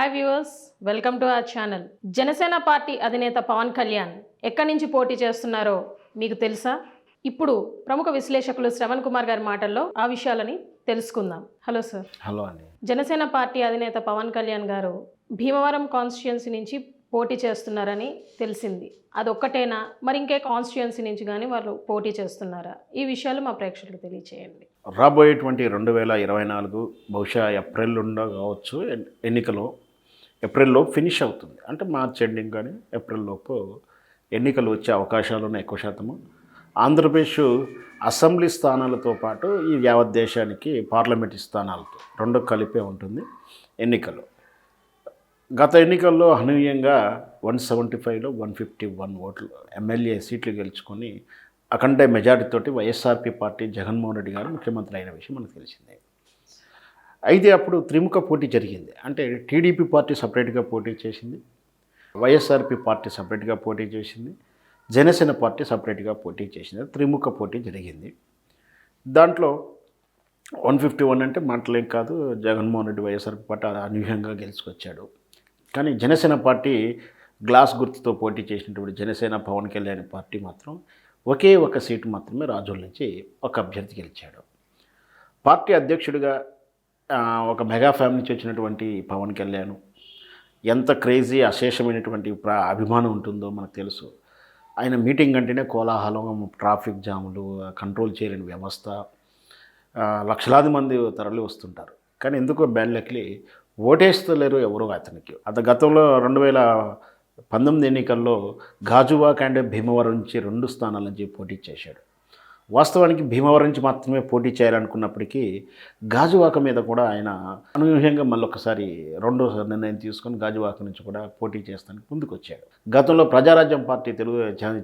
Hi viewers, welcome to our channel. Janasena party అధినేత పవన్ కళ్యాణ్ ఎక్కడి నుంచి పోటీ చేస్తున్నారో మీకు తెలుసా? ఇప్పుడు ప్రముఖ విశ్లేషకులు శ్రవణ్ కుమార్ గారి మాటల్లో ఆ విషయాలని తెలుసుకుందాం. Hello sir. హలో అండి. జనసేన పార్టీ అధినేత పవన్ కళ్యాణ్ గారు భీమవరం కాన్స్టిట్యుయెన్సీ నుంచి పోటీ చేస్తున్నారని తెలిసింది. అదొక్కటేనా, మరి ఇంకే కాన్స్టిట్యుయెన్సీ నుంచి కానీ వాళ్ళు పోటీ చేస్తున్నారా? ఈ విషయాలు మా ప్రేక్షకులకు తెలియచేయండి. రాబోయేటువంటి 2024 బహుశా ఏప్రిల్ కావచ్చు. ఎన్నికలు ఏప్రిల్లో ఫినిష్ అవుతుంది. అంటే మార్చ్ ఎండింగ్ కానీ ఏప్రిల్లోపు ఎన్నికలు వచ్చే అవకాశాలు ఉన్నాయి ఎక్కువ శాతము. ఆంధ్రప్రదేశ్ అసెంబ్లీ స్థానాలతో పాటు ఈ యావత్ దేశానికి పార్లమెంటు స్థానాలతో రెండు కలిపే ఉంటుంది ఎన్నికలు. గత ఎన్నికల్లో అనూహ్యంగా 175లో 151 ఓట్లు ఎమ్మెల్యే సీట్లు గెలుచుకొని అఖండ మెజారిటీతోటి వైఎస్ఆర్పీ పార్టీ జగన్మోహన్ రెడ్డి గారు ముఖ్యమంత్రి అయిన విషయం మనకు తెలిసిందే. అయితే అప్పుడు త్రిముఖ పోటీ జరిగింది. అంటే టీడీపీ పార్టీ సపరేట్గా పోటీ చేసింది, వైఎస్ఆర్పీ పార్టీ సపరేట్గా పోటీ చేసింది, జనసేన పార్టీ సపరేట్గా పోటీ చేసింది. త్రిముఖ పోటీ జరిగింది. దాంట్లో 151 అంటే మాటలేం కాదు. జగన్మోహన్ రెడ్డి వైఎస్ఆర్పీ పార్టీ అనూహ్యంగా గెలుచుకొచ్చాడు. కానీ జనసేన పార్టీ గ్లాస్ గుర్తుతో పోటీ చేసినటువంటి జనసేన పవన్ కళ్యాణ్ పార్టీ మాత్రం ఒకే ఒక సీటు మాత్రమే రాజోల్ నుంచి ఒక అభ్యర్థి గెలిచాడు. పార్టీ అధ్యక్షుడిగా ఒక మెగా ఫ్యామిలీ నుంచి వచ్చినటువంటి పవన్ కళ్యాణ్ ఎంత క్రేజీ అశేషమైనటువంటి అభిమానం ఉంటుందో మనకు తెలుసు. ఆయన మీటింగ్ అంటేనే కోలాహలం, ట్రాఫిక్ జాములు, కంట్రోల్ చేయలేని వ్యవస్థ, లక్షలాది మంది తరలి వస్తుంటారు. కానీ ఎందుకో బ్యాడ్ లక్లీ ఓటేస్తలేరు ఎవరు అతనికి. గతంలో 2019 ఎన్నికల్లో గాజువాక అండ్ భీమవరం నుంచి 2 స్థానాల నుంచి పోటీ చేశాడు. వాస్తవానికి భీమవరం నుంచి మాత్రమే పోటీ చేయాలనుకున్నప్పటికీ గాజువాక మీద కూడా ఆయన అనూహ్యంగా మళ్ళొకసారి రెండో నిర్ణయం తీసుకొని గాజువాక నుంచి కూడా పోటీ చేస్తానికి ముందుకు వచ్చాడు. గతంలో ప్రజారాజ్యం పార్టీ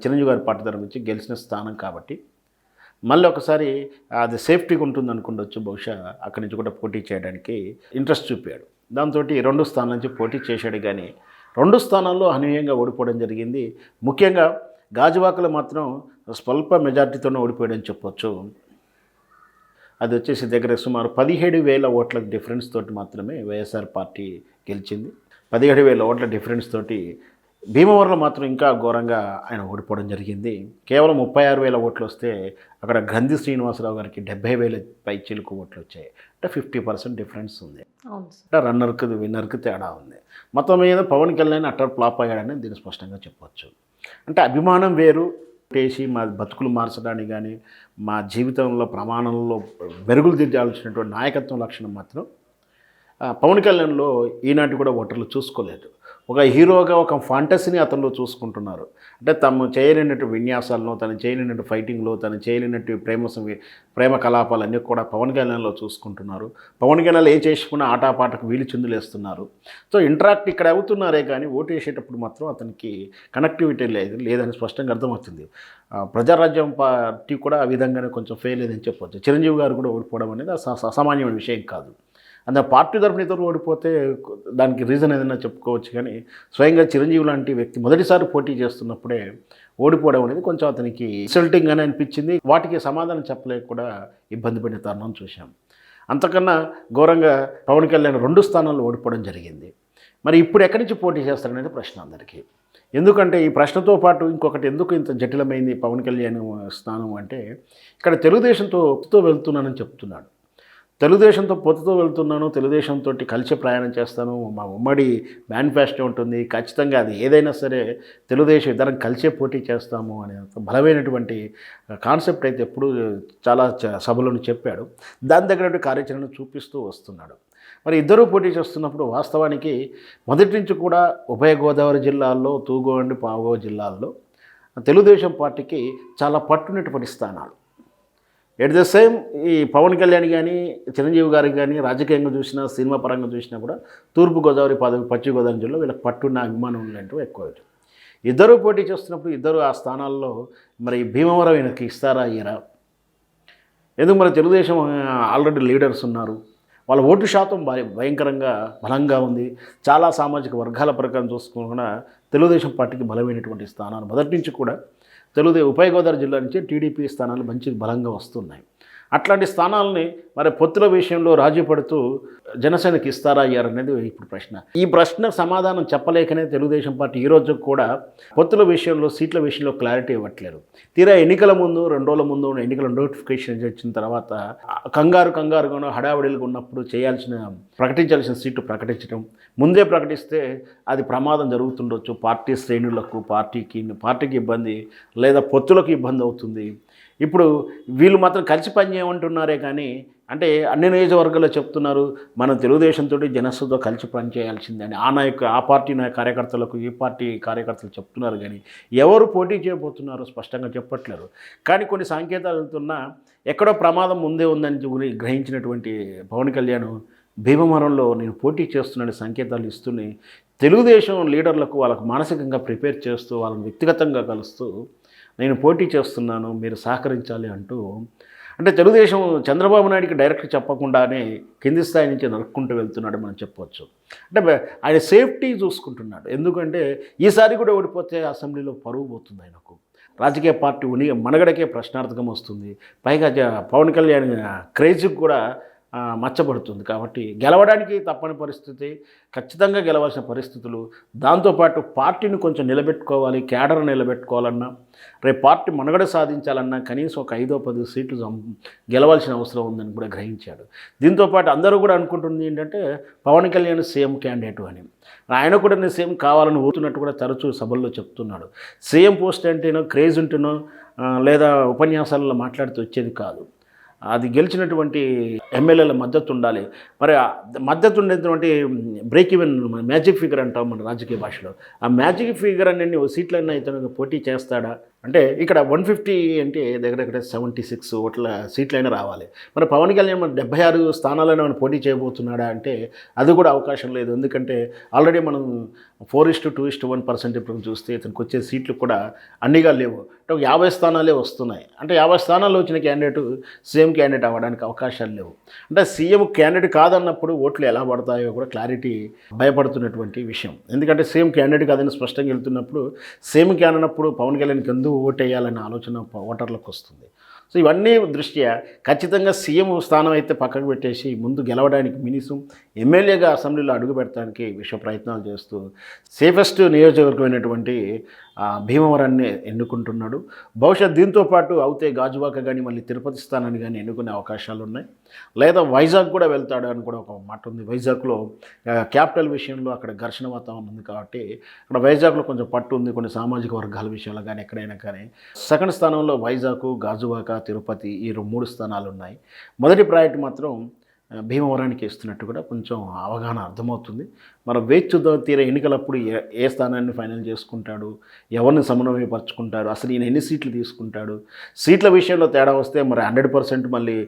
చిరంజీవి గారి పార్టీ తరఫు నుంచి గెలిచిన స్థానం కాబట్టి మళ్ళీ ఒకసారి అది సేఫ్టీగా ఉంటుంది అనుకుండొచ్చు. బహుశా అక్కడి నుంచి కూడా పోటీ చేయడానికి ఇంట్రెస్ట్ చూపాడు. దాంతో 2 స్థానాల నుంచి పోటీ చేశాడు. కానీ 2 స్థానాల్లో అనూహ్యంగా ఓడిపోవడం జరిగింది. ముఖ్యంగా గాజువాకలో మాత్రం స్వల్ప మెజార్టీతోనే ఓడిపోయాడని చెప్పొచ్చు. అది వచ్చేసి దగ్గర సుమారు 17,000 ఓట్ల డిఫరెన్స్ తోటి మాత్రమే వైఎస్ఆర్ పార్టీ గెలిచింది. 17,000 ఓట్ల డిఫరెన్స్ తోటి భీమవరంలో మాత్రం ఇంకా ఘోరంగా ఆయన ఓడిపోవడం జరిగింది. కేవలం 36,000 ఓట్లు వస్తే అక్కడ గ్రంథి శ్రీనివాసరావు గారికి 70,000 పై చిలుకు ఓట్లు వచ్చాయి. అంటే 50% డిఫరెన్స్ ఉంది. అంటే రన్నర్కి విన్నర్కి తేడా ఉంది. మొత్తం మీద పవన్ కళ్యాణ్ అట్టర్ ఫ్లాప్ అయ్యాడని దీన్ని స్పష్టంగా చెప్పవచ్చు. అంటే అభిమానం వేరు చేసి మా బతుకులు మార్చడానికి కానీ మా జీవితంలో ప్రమాణంలో మెరుగులు దిద్దాల్సినటువంటి నాయకత్వం లక్షణం మాత్రం పవన్ కళ్యాణ్లో ఈనాటి కూడా ఓటర్లు చూసుకోలేదు. ఒక హీరోగా ఒక ఫాంటసీని అతనిలో చూసుకుంటున్నారు. అంటే తను చేయలేనట్టు విన్యాసాలను, తను చేయలేనట్టు ఫైటింగ్లో, తను చేయలేనట్టు ప్రేమ కలాపాలన్నీ కూడా పవన్ కళ్యాణ్లో చూసుకుంటున్నారు. పవన్ కళ్యాణ్ ఏ చేసుకున్న ఆటాపాటకు వీలు చిందులేస్తున్నారు. సో ఇంటరాక్ట్ ఇక్కడ అవుతున్నారే కానీ ఓటు వేసేటప్పుడు మాత్రం అతనికి కనెక్టివిటీ లేదని స్పష్టంగా అర్థమవుతుంది. ప్రజారాజ్యం పార్టీ కూడా ఆ విధంగానే కొంచెం ఫెయిల్ అయిందని చెప్పవచ్చు. చిరంజీవి గారు కూడా ఓడిపోవడం అనేది అసామాన్యమైన విషయం కాదు. అందులో పార్టీ తరఫున ఇతరులు ఓడిపోతే దానికి రీజన్ ఏదైనా చెప్పుకోవచ్చు. కానీ స్వయంగా చిరంజీవి లాంటి వ్యక్తి మొదటిసారి పోటీ చేస్తున్నప్పుడే ఓడిపోవడం అనేది కొంచెం అతనికి ఇన్సల్టింగ్గానే అనిపించింది. వాటికి సమాధానం చెప్పలేక కూడా ఇబ్బంది పడిన తరుణం చూశాం. అంతకన్నా ఘోరంగా పవన్ కళ్యాణ్ 2 స్థానాల్లో ఓడిపోవడం జరిగింది. మరి ఇప్పుడు ఎక్కడి నుంచి పోటీ చేస్తారనేది ప్రశ్న అందరికీ. ఎందుకంటే ఈ ప్రశ్నతో పాటు ఇంకొకటి, ఎందుకు ఇంత జటిలమైంది పవన్ కళ్యాణ్ స్థానం అంటే, ఇక్కడ తెలుగుదేశంతో వెళ్తున్నానని చెప్తున్నాడు. తెలుగుదేశంతో పొత్తుతో వెళ్తున్నాను, తెలుగుదేశంతో కలిసి ప్రయాణం చేస్తాను, మా ఉమ్మడి మేనిఫెస్టో ఉంటుంది, ఖచ్చితంగా అది ఏదైనా సరే తెలుగుదేశం ఇద్దరం కలిసే పోటీ చేస్తాము అనే బలమైనటువంటి కాన్సెప్ట్ అయితే ఎప్పుడు చాలా సభలను చెప్పాడు. దాని దగ్గర కార్యాచరణ చూపిస్తూ వస్తున్నాడు. మరి ఇద్దరూ పోటీ చేస్తున్నప్పుడు వాస్తవానికి మొదటి నుంచి కూడా ఉభయ గోదావరి జిల్లాల్లో, తూర్పు అండ్ పావుగో జిల్లాల్లో తెలుగుదేశం పార్టీకి చాలా పట్టునటువంటి స్థానాలు. ఎట్ ద సేమ్ ఈ పవన్ కళ్యాణ్ కానీ చిరంజీవి గారికి కానీ రాజకీయంగా చూసినా, సినిమా పరంగా చూసినా కూడా తూర్పుగోదావరి, పశ్చిమ గోదావరి జిల్లాలో వీళ్ళకి పట్టున్న అభిమానం లాంటివి ఎక్కువ. ఇద్దరు పోటీ చేస్తున్నప్పుడు ఇద్దరు ఆ స్థానాల్లో మరి భీమవరం ఈయనకి ఇస్తారా ఇయ్యరా? ఎందుకు మరి తెలుగుదేశం ఆల్రెడీ లీడర్స్ ఉన్నారు, వాళ్ళ ఓటు శాతం భయంకరంగా బలంగా ఉంది. చాలా సామాజిక వర్గాల ప్రకారం చూసుకున్నా తెలుగుదేశం పార్టీకి బలమైనటువంటి స్థానాలు మొదటి నుంచి కూడా ఉభయ గోదావరి జిల్లా నుంచి టీడీపీ స్థానాలు మంచి బలంగా వస్తున్నాయి. అట్లాంటి స్థానాలని మరి పొత్తుల విషయంలో రాజీ పడుతూ జనసేనకి ఇస్తారా అయ్యారనేది ఇప్పుడు ప్రశ్న. ఈ ప్రశ్నకు సమాధానం చెప్పలేకనే తెలుగుదేశం పార్టీ ఈ రోజు కూడా పొత్తుల విషయంలో సీట్ల విషయంలో క్లారిటీ ఇవ్వట్లేదు. తీరా ఎన్నికల ముందు 2 రోజుల ముందు ఎన్నికల నోటిఫికేషన్ వచ్చిన తర్వాత కంగారుగానో హడావిడిగా ఉన్నప్పుడు ప్రకటించాల్సిన సీట్లు ప్రకటించడం, ముందే ప్రకటిస్తే అది ప్రమాదం జరుగుతుండొచ్చు, పార్టీ శ్రేణులకు పార్టీకి ఇబ్బంది లేదా పొత్తులకు ఇబ్బంది అవుతుంది. ఇప్పుడు వీళ్ళు మాత్రం కలిసి పనిచేయమంటున్నారే కానీ అంటే అన్ని నియోజకవర్గాల్లో చెప్తున్నారు మనం తెలుగుదేశంతో జనసేనతో కలిసి పనిచేయాల్సిందని ఆ పార్టీ కార్యకర్తలకు ఈ పార్టీ కార్యకర్తలు చెప్తున్నారు కానీ ఎవరు పోటీ చేయబోతున్నారో స్పష్టంగా చెప్పట్లేరు. కానీ కొన్ని సంకేతాలు వెళ్తున్నా ఎక్కడో ప్రమాదం ముందే ఉందని గ్రహించినటువంటి పవన్ కళ్యాణ్ భీమవరంలో నేను పోటీ చేస్తున్నాను సంకేతాలు ఇస్తూనే తెలుగుదేశం లీడర్లకు వాళ్ళకు మానసికంగా ప్రిపేర్ చేస్తూ వాళ్ళని వ్యక్తిగతంగా కలుస్తూ నేను పోటీ చేస్తున్నాను మీరు సహకరించాలి అంటూ అంటే తెలుగుదేశం చంద్రబాబు నాయుడికి డైరెక్ట్ చెప్పకుండానే కింది స్థాయి నుంచి నరుక్కుంటూ వెళ్తున్నాడు మనం చెప్పవచ్చు. అంటే ఆయన సేఫ్టీ చూసుకుంటున్నాడు. ఎందుకంటే ఈసారి కూడా ఓడిపోతే అసెంబ్లీలో పరువు పోతుంది ఆయనకు, రాజకీయ పార్టీ మనగడకే ప్రశ్నార్థకం వస్తుంది, పైగా పవన్ కళ్యాణ్ క్రేజ్కి కూడా మచ్చబడుతుంది. కాబట్టి గెలవడానికి తప్పని పరిస్థితి, ఖచ్చితంగా గెలవాల్సిన పరిస్థితులు, దాంతోపాటు పార్టీని కొంచెం నిలబెట్టుకోవాలి, క్యాడర్ నిలబెట్టుకోవాలన్నా, రేపు పార్టీ మనుగడ సాధించాలన్నా కనీసం ఒక 5-10 సీట్లు గెలవాల్సిన అవసరం ఉందని కూడా గ్రహించాడు. దీంతోపాటు అందరూ కూడా అనుకుంటుంది ఏంటంటే పవన్ కళ్యాణ్ సీఎం క్యాండిడేట్ అని. ఆయన కూడా నేను సీఎం కావాలని ఊరుతున్నట్టు కూడా తరచూ సభల్లో చెప్తున్నాడు. సీఎం పోస్ట్ అంటేనో క్రేజ్ ఉంటేనో లేదా ఉపన్యాసాలలో మాట్లాడుతూ వచ్చేది కాదు. అది గెలిచినటువంటి ఎమ్మెల్యేల మద్దతు ఉండాలి. మరి మద్దతు ఉండేటువంటి బ్రేక్ ఈవెన్ మ్యాజిక్ ఫిగర్ అంటాం మన రాజకీయ భాషలో. ఆ మ్యాజిక్ ఫిగర్ అన్ని సీట్లన్నా ఇతను పోటీ చేస్తాడా అంటే ఇక్కడ 150 అంటే దగ్గర 76 ఓట్ల సీట్లైనా రావాలి. మరి పవన్ కళ్యాణ్ మరి 76 స్థానాలైనా మనం పోటీ చేయబోతున్నాడా అంటే అది కూడా అవకాశం లేదు. ఎందుకంటే ఆల్రెడీ మనం 4:2:1% ఇప్పుడు చూస్తే ఇతనికి వచ్చే సీట్లు కూడా అన్నిగా లేవు. అంటే 50 స్థానాలే వస్తున్నాయి. అంటే 50 స్థానాల్లో వచ్చిన క్యాండిడేట్ సీఎం క్యాండిడేట్ అవ్వడానికి అవకాశాలు లేవు. అంటే సీఎం క్యాండిడేట్ కాదన్నప్పుడు ఓట్లు ఎలా పడతాయో కూడా క్లారిటీ భయపడుతున్నటువంటి విషయం. ఎందుకంటే సీఎం క్యాండిడేట్ కాదని స్పష్టంగా వెళ్తున్నప్పుడు సీఎం క్యాండిడేట్ పవన్ కళ్యాణ్కి ఎందుకు ఓటేయాలనే ఆలోచన ఓటర్లకు వస్తుంది. సో ఇవన్నీ దృష్ట్యా ఖచ్చితంగా సీఎం స్థానం అయితే పక్కకు పెట్టేసి ముందు గెలవడానికి మినిమం ఎమ్మెల్యేగా అసెంబ్లీలో అడుగు పెట్టడానికి విశ్వ ప్రయత్నాలు చేస్తూ సేఫెస్ట్ నియోజకవర్గమైనటువంటి భీమవరాన్ని ఎన్నుకుంటున్నాడు. బహుశా దీంతోపాటు అవుతే గాజువాక కానీ మళ్ళీ తిరుపతి స్థానాన్ని కానీ ఎన్నుకునే అవకాశాలు ఉన్నాయి. లేదా వైజాగ్ కూడా వెళ్తాడు అని కూడా ఒక మాట ఉంది. వైజాగ్లో క్యాపిటల్ విషయంలో అక్కడ ఘర్షణ వాతావరణం ఉంది కాబట్టి అక్కడ వైజాగ్లో కొంచెం పట్టు ఉంది. కొన్ని సామాజిక వర్గాల విషయాలు కానీ ఎక్కడైనా కానీ సెకండ్ స్థానంలో వైజాగ్, గాజువాక, తిరుపతి ఈ 3 స్థానాలు ఉన్నాయి. మొదటి ప్రయారిటీ మాత్రం భీమవరానికి ఇస్తున్నట్టు కూడా కొంచెం అవగాహన అర్థమవుతుంది. మనం వేచి చూద్దాం తీరా ఎన్నికలప్పుడు ఏ స్థానాన్ని ఫైనల్ చేసుకుంటాడు, ఎవరిని సమన్వయపరుచుకుంటాడు, అసలు ఈయన ఎన్ని సీట్లు తీసుకుంటాడు. సీట్ల విషయంలో తేడా వస్తే మరి 100% మళ్ళీ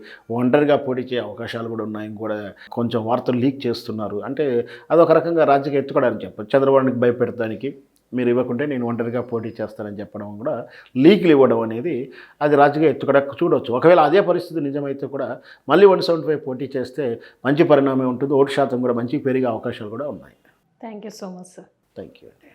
ఒంటరిగా పోటీ చేసే అవకాశాలు కూడా ఉన్నాయని కూడా కొంచెం వార్తలు లీక్ చేస్తున్నారు. అంటే అదొక రకంగా రాజకీయ ఎత్తుకోవడానికి చెప్పచ్చు. చంద్రబాబుకి భయపెడతానికి మీరు ఇవ్వకుంటే నేను ఒంటరిగా పోటీ చేస్తానని చెప్పడం కూడా లీకులు ఇవ్వడం అనేది అది రాజకీయ ఎత్తుకడ చూడవచ్చు. ఒకవేళ అదే పరిస్థితి నిజమైతే కూడా మళ్ళీ 175 పోటీ చేస్తే మంచి పరిణామం ఉంటుంది. ఓటు శాతం కూడా మంచి పెరిగే అవకాశాలు కూడా ఉన్నాయి. Thank you so much sir. Thank you అండి.